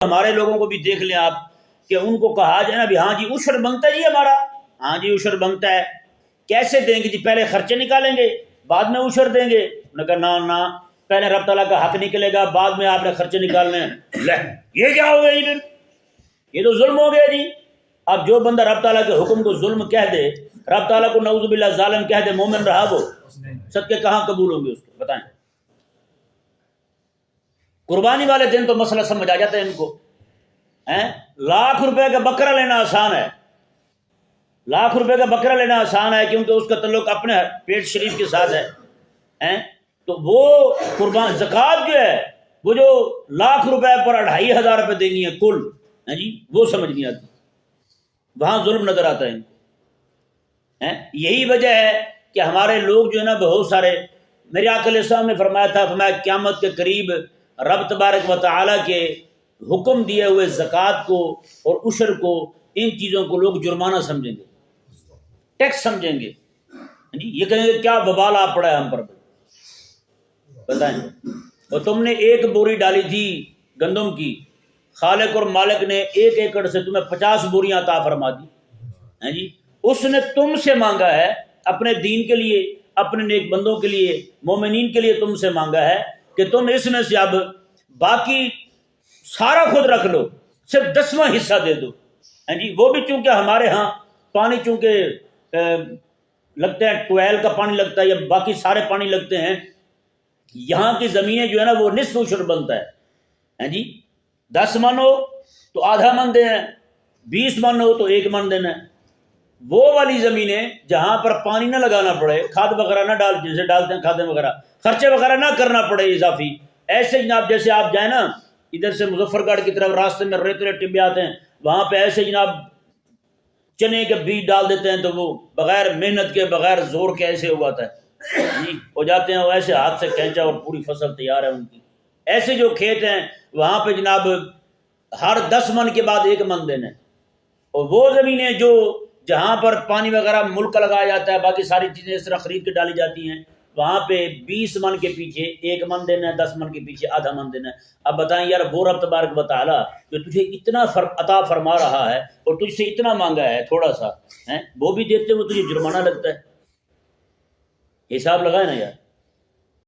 ہمارے لوگوں کو بھی دیکھ لیں آپ کہ ان کو کہا جائے نا بھی ہاں جی عشر بنتا ہے جی ہمارا، ہاں جی عشر بنتا ہے، کیسے دیں گے جی؟ پہلے خرچے نکالیں گے بعد میں عشر دیں گے؟ انہوں نے کہا نہ پہلے رب تعالیٰ کا حق نکلے گا بعد میں آپ نے خرچے نکالنے ہیں۔ لے یہ کیا ہو گیا جی؟ یہ تو ظلم ہو گیا جی۔ اب جو بندہ رب تعالیٰ کے حکم کو ظلم کہہ دے، رب تعالیٰ کو نعوذ باللہ ظالم کہہ دے، مومن رہا وہ؟ صدقے کہاں قبول ہوں گے اس کو؟ بتائیں۔ قربانی والے دن تو مسئلہ سمجھ آ جاتا ہے ان کو۔ لاکھ روپے کا بکرا لینا آسان ہے، لاکھ روپے کا بکرا لینا آسان ہے کیونکہ اس کا تعلق اپنے پیٹ شریف کے ساتھ ہے۔ تو وہ قربان زکوٰۃ جو ہے وہ جو لاکھ روپے پر 2500 روپے دینی ہے کل، جی وہ سمجھ نہیں آتی، وہاں ظلم نظر آتا ہے ان کو۔ یہی وجہ ہے کہ ہمارے لوگ جو ہے نا بہت سارے، میرے آقا علیہ السلام نے فرمایا قیامت کے قریب رب تبارک و تعالیٰ کے حکم دیے ہوئے زکوٰۃ کو اور عشر کو، ان چیزوں کو لوگ جرمانہ سمجھیں گے، ٹیکس سمجھیں گے، جی یہ کہیں گے کیا وبال آ پڑا ہے ہم پر، بتائیں۔ اور تم نے ایک بوری ڈالی تھی گندم کی، خالق اور مالک نے 1 ایکڑ سے تمہیں 50 بوریاں عطا فرما دی، جی اس نے تم سے مانگا ہے اپنے دین کے لیے، اپنے نیک بندوں کے لیے، مومنین کے لیے تم سے مانگا ہے کہ تم اس میں سے اب باقی سارا خود رکھ لو، صرف 10واں حصہ دے دو، جی وہ بھی چونکہ ہمارے ہاں پانی چونکہ لگتے ہیں، ٹویل کا پانی لگتا ہے یا باقی سارے پانی لگتے ہیں، یہاں کی زمینیں جو ہے نا وہ نصف عشر بنتا ہے، جی 10 من ہو تو آدھا من دینا ہے، 20 من ہو تو 1 من دینا ہے۔ وہ والی زمینیں جہاں پر پانی نہ لگانا پڑے، کھاد وغیرہ نہ ڈال، جیسے ڈالتے ہیں کھادیں وغیرہ، خرچے وغیرہ نہ کرنا پڑے اضافی، ایسے جناب جیسے آپ جائیں نا ادھر سے مظفر گڑھ کی طرف راستے میں ریتلے ٹبے آتے ہیں، وہاں پہ ایسے جناب چنے کے بیج ڈال دیتے ہیں تو وہ بغیر محنت کے بغیر زور کے ایسے اگاتا ہے، جی ہو جاتے ہیں وہ ایسے ہاتھ سے کھینچا اور پوری فصل تیار ہے ان کی۔ ایسے جو کھیت ہیں وہاں پہ جناب ہر 10 من کے بعد 1 من دینا ہے، اور وہ زمینیں جو جہاں پر پانی وغیرہ ملک کا لگایا جاتا ہے، باقی ساری چیزیں اس طرح خرید کے ڈالی جاتی ہیں، وہاں پہ 20 من کے پیچھے 1 من دینا ہے، 10 من کے پیچھے آدھا من دینا ہے۔ اب بتائیں یار، وہ رب تبارک و تعالیٰ جو تجھے اتنا عطا فرما رہا ہے اور تجھ سے اتنا مانگا ہے تھوڑا سا، وہ بھی دیتے ہوئے تجھے جرمانہ لگتا ہے؟ حساب لگائے نا یار۔